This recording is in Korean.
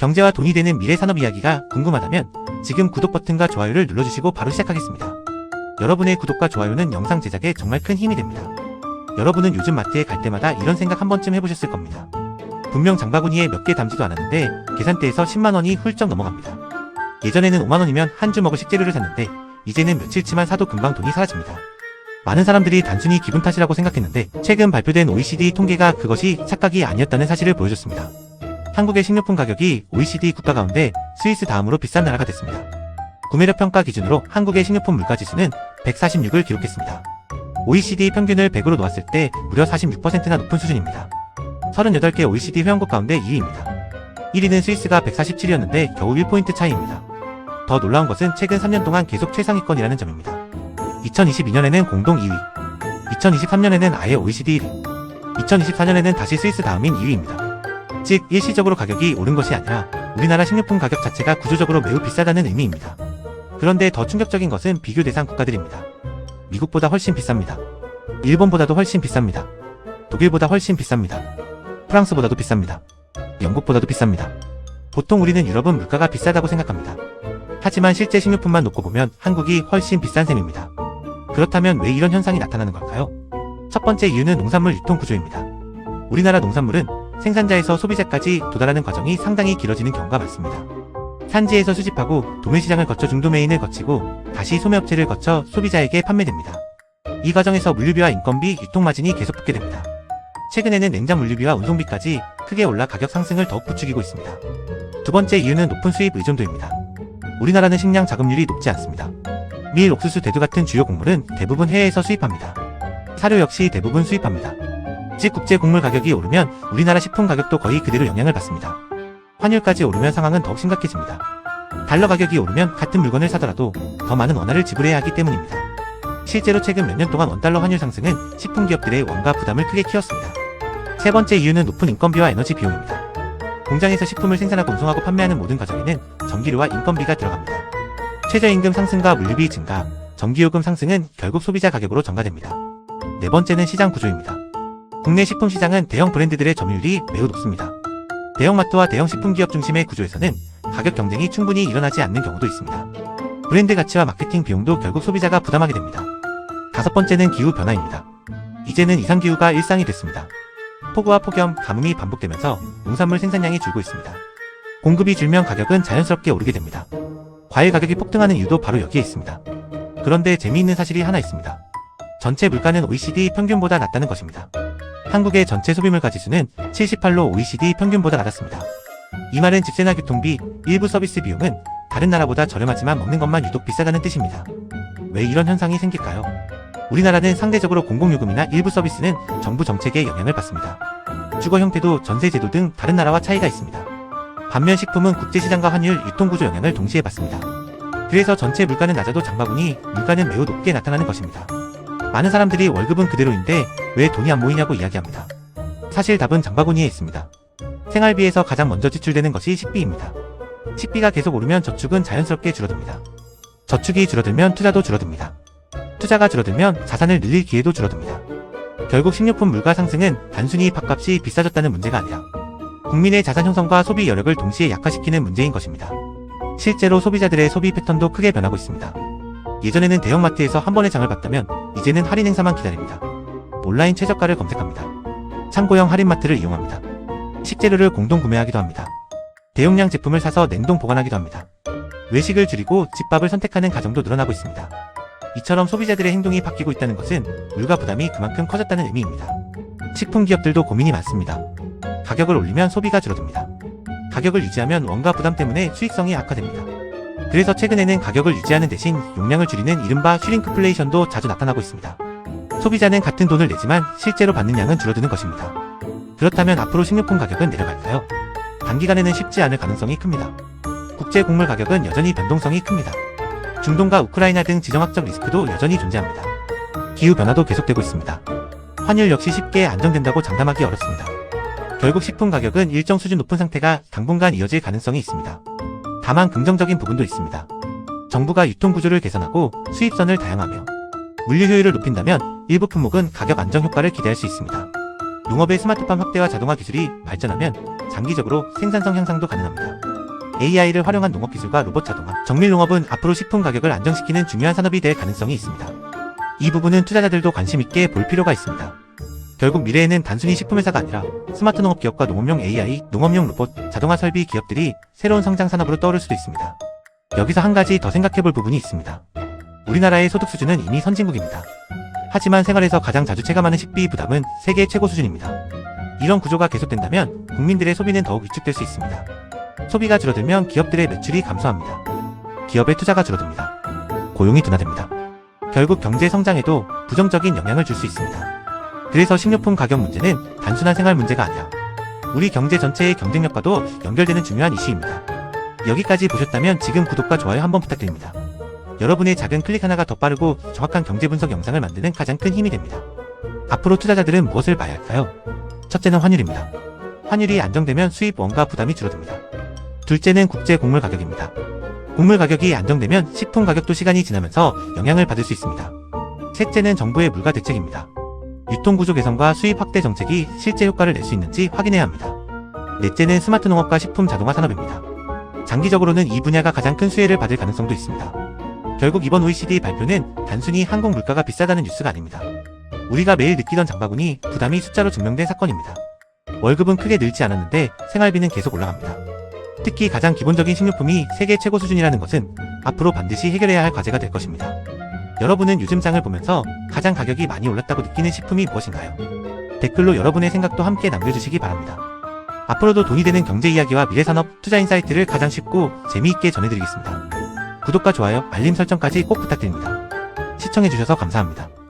경제와 돈이 되는 미래 산업 이야기가 궁금하다면 지금 구독 버튼과 좋아요를 눌러주시고 바로 시작하겠습니다. 여러분의 구독과 좋아요는 영상 제작에 정말 큰 힘이 됩니다. 여러분은 요즘 마트에 갈 때마다 이런 생각 한 번쯤 해보셨을 겁니다. 분명 장바구니에 몇 개 담지도 않았는데 계산대에서 10만원이 훌쩍 넘어갑니다. 예전에는 5만원이면 한 주 먹을 식재료를 샀는데 이제는 며칠치만 사도 금방 돈이 사라집니다. 많은 사람들이 단순히 기분 탓이라고 생각했는데 최근 발표된 OECD 통계가 그것이 착각이 아니었다는 사실을 보여줬습니다. 한국의 식료품 가격이 OECD 국가 가운데 스위스 다음으로 비싼 나라가 됐습니다. 구매력 평가 기준으로 한국의 식료품 물가지수는 146을 기록했습니다. OECD 평균을 100으로 놓았을 때 무려 46%나 높은 수준입니다. 38개 OECD 회원국 가운데 2위입니다. 1위는 스위스가 147이었는데 겨우 1포인트 차이입니다. 더 놀라운 것은 최근 3년 동안 계속 최상위권이라는 점입니다. 2022년에는 공동 2위, 2023년에는 아예 OECD 1위, 2024년에는 다시 스위스 다음인 2위입니다. 즉 일시적으로 가격이 오른 것이 아니라 우리나라 식료품 가격 자체가 구조적으로 매우 비싸다는 의미입니다. 그런데 더 충격적인 것은 비교 대상 국가들입니다. 미국보다 훨씬 비쌉니다. 일본보다도 훨씬 비쌉니다. 독일보다 훨씬 비쌉니다. 프랑스보다도 비쌉니다. 영국보다도 비쌉니다. 보통 우리는 유럽은 물가가 비싸다고 생각합니다. 하지만 실제 식료품만 놓고 보면 한국이 훨씬 비싼 셈입니다. 그렇다면 왜 이런 현상이 나타나는 걸까요? 첫 번째 이유는 농산물 유통 구조입니다. 우리나라 농산물은 생산자에서 소비자까지 도달하는 과정이 상당히 길어지는 경우가 많습니다. 산지에서 수집하고 도매시장을 거쳐 중도메인을 거치고 다시 소매업체를 거쳐 소비자에게 판매됩니다. 이 과정에서 물류비와 인건비, 유통마진이 계속 붙게 됩니다. 최근에는 냉장 물류비와 운송비까지 크게 올라 가격 상승을 더욱 부추기고 있습니다. 두 번째 이유는 높은 수입 의존도입니다. 우리나라는 식량 자급률이 높지 않습니다. 밀, 옥수수, 대두 같은 주요 곡물은 대부분 해외에서 수입합니다. 사료 역시 대부분 수입합니다. 즉 국제 곡물 가격이 오르면 우리나라 식품 가격도 거의 그대로 영향을 받습니다. 환율까지 오르면 상황은 더욱 심각해집니다. 달러 가격이 오르면 같은 물건을 사더라도 더 많은 원화를 지불해야 하기 때문입니다. 실제로 최근 몇 년 동안 원달러 환율 상승은 식품 기업들의 원가 부담을 크게 키웠습니다. 세 번째 이유는 높은 인건비와 에너지 비용입니다. 공장에서 식품을 생산하고 운송하고 판매하는 모든 과정에는 전기료와 인건비가 들어갑니다. 최저임금 상승과 물류비 증가, 전기요금 상승은 결국 소비자 가격으로 전가됩니다. 네 번째는 시장 구조입니다. 국내 식품 시장은 대형 브랜드들의 점유율이 매우 높습니다. 대형마트와 대형 식품기업 중심의 구조에서는 가격 경쟁이 충분히 일어나지 않는 경우도 있습니다. 브랜드 가치와 마케팅 비용도 결국 소비자가 부담하게 됩니다. 다섯 번째는 기후 변화입니다. 이제는 이상기후가 일상이 됐습니다. 폭우와 폭염, 가뭄이 반복되면서 농산물 생산량이 줄고 있습니다. 공급이 줄면 가격은 자연스럽게 오르게 됩니다. 과일 가격이 폭등하는 이유도 바로 여기에 있습니다. 그런데 재미있는 사실이 하나 있습니다. 전체 물가는 OECD 평균보다 낮다는 것입니다. 한국의 전체 소비물가 지수는 78로 OECD 평균보다 낮았습니다. 이 말은 집세나 교통비, 일부 서비스 비용은 다른 나라보다 저렴하지만 먹는 것만 유독 비싸다는 뜻입니다. 왜 이런 현상이 생길까요? 우리나라는 상대적으로 공공요금이나 일부 서비스는 정부 정책의 영향을 받습니다. 주거 형태도 전세제도 등 다른 나라와 차이가 있습니다. 반면 식품은 국제시장과 환율, 유통구조 영향을 동시에 받습니다. 그래서 전체 물가는 낮아도 장바구니 물가는 매우 높게 나타나는 것입니다. 많은 사람들이 월급은 그대로인데 왜 돈이 안 모이냐고 이야기합니다. 사실 답은 장바구니에 있습니다. 생활비에서 가장 먼저 지출되는 것이 식비입니다. 식비가 계속 오르면 저축은 자연스럽게 줄어듭니다. 저축이 줄어들면 투자도 줄어듭니다. 투자가 줄어들면 자산을 늘릴 기회도 줄어듭니다. 결국 식료품 물가 상승은 단순히 밥값이 비싸졌다는 문제가 아니라 국민의 자산 형성과 소비 여력을 동시에 약화시키는 문제인 것입니다. 실제로 소비자들의 소비 패턴도 크게 변하고 있습니다. 예전에는 대형마트에서 한 번에 장을 봤다면 이제는 할인 행사만 기다립니다. 온라인 최저가를 검색합니다. 창고형 할인마트를 이용합니다. 식재료를 공동 구매하기도 합니다. 대용량 제품을 사서 냉동 보관하기도 합니다. 외식을 줄이고 집밥을 선택하는 가정도 늘어나고 있습니다. 이처럼 소비자들의 행동이 바뀌고 있다는 것은 물가 부담이 그만큼 커졌다는 의미입니다. 식품 기업들도 고민이 많습니다. 가격을 올리면 소비가 줄어듭니다. 가격을 유지하면 원가 부담 때문에 수익성이 악화됩니다. 그래서 최근에는 가격을 유지하는 대신 용량을 줄이는 이른바 슈링크플레이션도 자주 나타나고 있습니다. 소비자는 같은 돈을 내지만 실제로 받는 양은 줄어드는 것입니다. 그렇다면 앞으로 식료품 가격은 내려갈까요? 단기간에는 쉽지 않을 가능성이 큽니다. 국제 곡물 가격은 여전히 변동성이 큽니다. 중동과 우크라이나 등 지정학적 리스크도 여전히 존재합니다. 기후변화도 계속되고 있습니다. 환율 역시 쉽게 안정된다고 장담하기 어렵습니다. 결국 식품 가격은 일정 수준 높은 상태가 당분간 이어질 가능성이 있습니다. 다만 긍정적인 부분도 있습니다. 정부가 유통구조를 개선하고 수입선을 다양화하며 물류 효율을 높인다면 일부 품목은 가격 안정 효과를 기대할 수 있습니다. 농업의 스마트팜 확대와 자동화 기술이 발전하면 장기적으로 생산성 향상도 가능합니다. AI를 활용한 농업 기술과 로봇 자동화, 정밀 농업은 앞으로 식품 가격을 안정시키는 중요한 산업이 될 가능성이 있습니다. 이 부분은 투자자들도 관심 있게 볼 필요가 있습니다. 결국 미래에는 단순히 식품회사가 아니라 스마트 농업 기업과 농업용 AI, 농업용 로봇, 자동화 설비 기업들이 새로운 성장 산업으로 떠오를 수도 있습니다. 여기서 한 가지 더 생각해볼 부분이 있습니다. 우리나라의 소득 수준은 이미 선진국입니다. 하지만 생활에서 가장 자주 체감하는 식비 부담은 세계 최고 수준입니다. 이런 구조가 계속된다면 국민들의 소비는 더욱 위축될 수 있습니다. 소비가 줄어들면 기업들의 매출이 감소합니다. 기업의 투자가 줄어듭니다. 고용이 둔화됩니다. 결국 경제 성장에도 부정적인 영향을 줄 수 있습니다. 그래서 식료품 가격 문제는 단순한 생활 문제가 아니라 우리 경제 전체의 경쟁력과도 연결되는 중요한 이슈입니다. 여기까지 보셨다면 지금 구독과 좋아요 한번 부탁드립니다. 여러분의 작은 클릭 하나가 더 빠르고 정확한 경제 분석 영상을 만드는 가장 큰 힘이 됩니다. 앞으로 투자자들은 무엇을 봐야 할까요? 첫째는 환율입니다. 환율이 안정되면 수입 원가 부담이 줄어듭니다. 둘째는 국제 곡물 가격입니다. 곡물 가격이 안정되면 식품 가격도 시간이 지나면서 영향을 받을 수 있습니다. 셋째는 정부의 물가 대책입니다. 유통구조 개선과 수입 확대 정책이 실제 효과를 낼 수 있는지 확인해야 합니다. 넷째는 스마트 농업과 식품 자동화 산업입니다. 장기적으로는 이 분야가 가장 큰 수혜를 받을 가능성도 있습니다. 결국 이번 OECD 발표는 단순히 한국 물가가 비싸다는 뉴스가 아닙니다. 우리가 매일 느끼던 장바구니 부담이 숫자로 증명된 사건입니다. 월급은 크게 늘지 않았는데 생활비는 계속 올라갑니다. 특히 가장 기본적인 식료품이 세계 최고 수준이라는 것은 앞으로 반드시 해결해야 할 과제가 될 것입니다. 여러분은 요즘 장을 보면서 가장 가격이 많이 올랐다고 느끼는 식품이 무엇인가요? 댓글로 여러분의 생각도 함께 남겨주시기 바랍니다. 앞으로도 돈이 되는 경제 이야기와 미래산업 투자 인사이트를 가장 쉽고 재미있게 전해드리겠습니다. 구독과 좋아요, 알림 설정까지 꼭 부탁드립니다. 시청해주셔서 감사합니다.